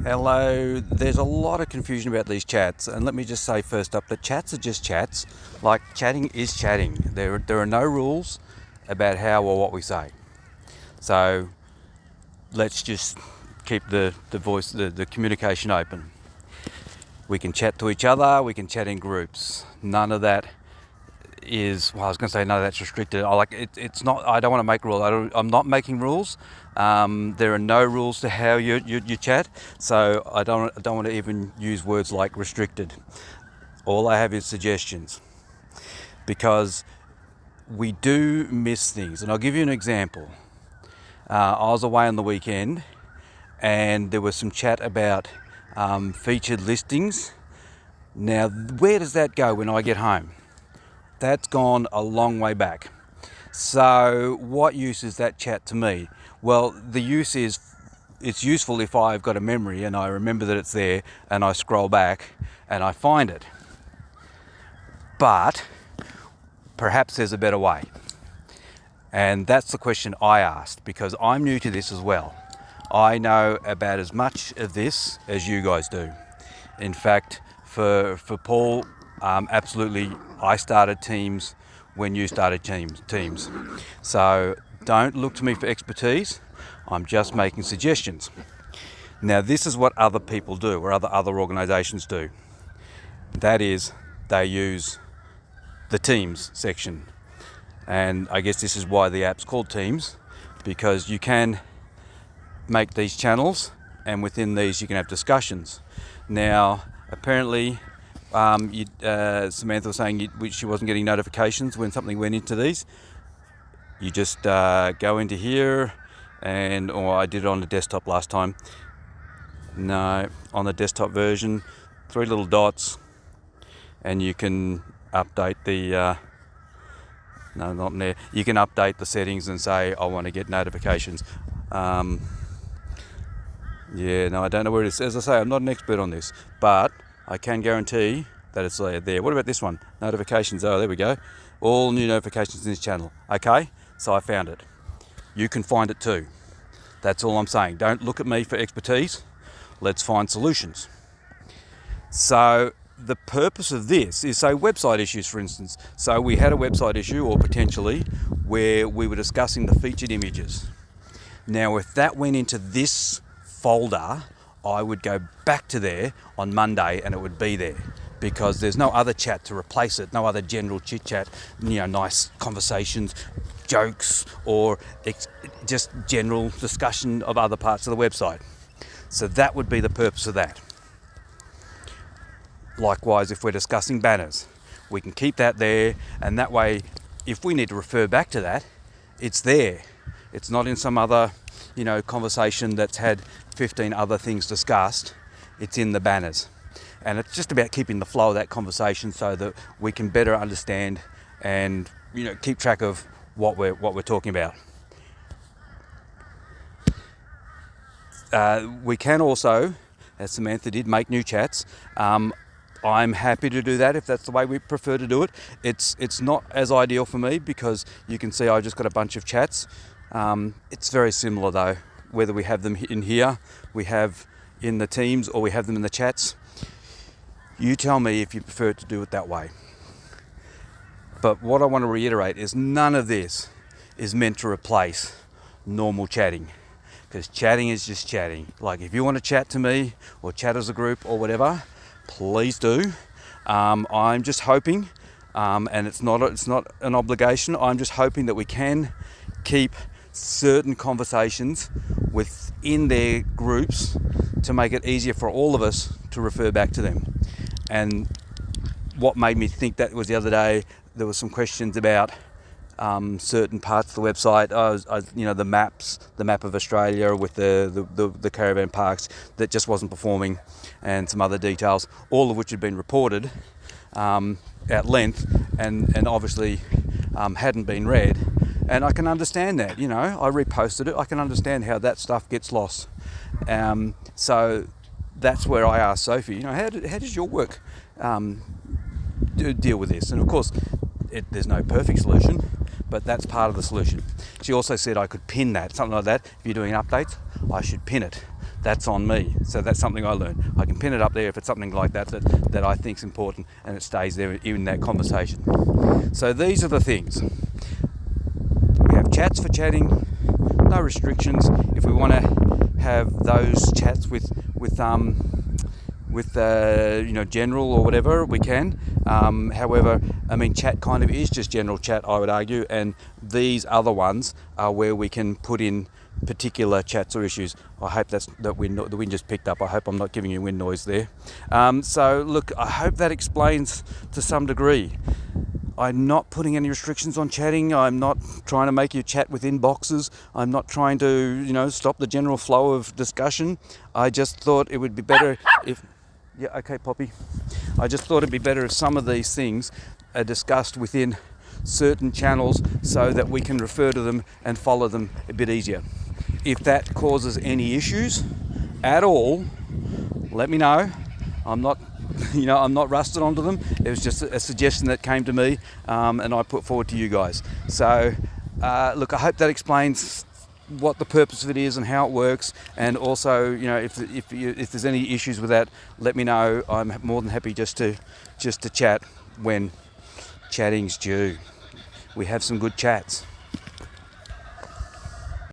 Hello, there's a lot of confusion about these chats, and let me just say first up that chats are just chats. Like, chatting is chatting. There are no rules about how or what we say. So let's just keep the voice, the communication open. We can chat to each other, we can chat in groups. None of that is, well, I was going to say none of that's restricted. It's not. I don't want to make rules. I'm not making rules. There are no rules to how you chat, so I don't want to even use words like restricted. All I have is suggestions, because we do miss things, and I'll give you an example. I was away on the weekend, and there was some chat about featured listings. Now, where does that go when I get home? That's gone a long way back. So what use is that chat to me? Well, the use is, it's useful if I've got a memory and I remember that it's there and I scroll back and I find it. But perhaps there's a better way. And that's the question I asked, because I'm new to this as well. I know about as much of this as you guys do. In fact, for Paul, absolutely, I started Teams when you started Teams. So don't look to me for expertise. I'm just making suggestions. Now, this is what other people do, or other organisations do. That is, they use the Teams section. And I guess this is why the app's called Teams, because you can make these channels, and within these you can have discussions. Now, apparently, Samantha was saying she wasn't getting notifications when something went into these. You just go into here, or I did it on the desktop last time. No, on the desktop version, 3 little dots, and you can update the. No, not in there. You can update the settings and say, I want to get notifications. Yeah, no, I don't know where it is. As I say, I'm not an expert on this, but I can guarantee that it's there. What about this one? Notifications. Oh, there we go. All new notifications in this channel. Okay, so I found it. You can find it too. That's all I'm saying. Don't look at me for expertise. Let's find solutions. So the purpose of this is, say, website issues, for instance. So we had a website issue, or potentially, where we were discussing the featured images. Now, if that went into this folder, I would go back to there on Monday and it would be there, because there's no other chat to replace it, no other general chit chat, nice conversations, jokes, or just general discussion of other parts of the website. So that would be the purpose of that. Likewise, if we're discussing banners, we can keep that there, and that way, if we need to refer back to that, it's there. It's not in some other conversation that's had 15 other things discussed. It's in the banners, and it's just about keeping the flow of that conversation so that we can better understand and keep track of what we're talking about. We can also, as Samantha did, make new chats. I'm happy to do that if that's the way we prefer to do it. It's not as ideal for me, because you can see I've just got a bunch of chats. It's very similar though, whether we have them in here, we have in the Teams, or we have them in the chats. You tell me if you prefer to do it that way. But what I want to reiterate is none of this is meant to replace normal chatting, because chatting is just chatting. Like, if you want to chat to me or chat as a group or whatever, please do. I'm just hoping, and it's not an obligation, I'm just hoping that we can keep certain conversations within their groups to make it easier for all of us to refer back to them. And what made me think that was the other day, there were some questions about certain parts of the website. The map of Australia with the caravan parks that just wasn't performing, and some other details, all of which had been reported at length, and obviously hadn't been read. And I can understand that, I reposted it. I can understand how that stuff gets lost. So that's where I asked Sophie, how does your work deal with this? And of course, there's no perfect solution, but that's part of the solution. She also said I could pin that, something like that. If you're doing updates, I should pin it that's on me. So that's something I learned. I can pin it up there if it's something like that I think's important, and it stays there in that conversation. So these are the things. We have chats for chatting, no restrictions. If we want to have those chats with general or whatever, we can. However, I mean, chat kind of is just general chat, I would argue, and these other ones are where we can put in particular chats or issues. I hope the wind just picked up. I hope I'm not giving you wind noise there. So look, I hope that explains to some degree. I'm not putting any restrictions on chatting. I'm not trying to make you chat within boxes. I'm not trying to, stop the general flow of discussion. I just thought it would be better if... Yeah, okay, Poppy. I just thought it'd be better if some of these things are discussed within certain channels so that we can refer to them and follow them a bit easier. If that causes any issues at all, let me know. I'm not rusted onto them. It was just a suggestion that came to me, and I put forward to you guys. So, look, I hope that explains what the purpose of it is and how it works. And also, if there's any issues with that, let me know. I'm more than happy just to chat when chatting's due. We have some good chats.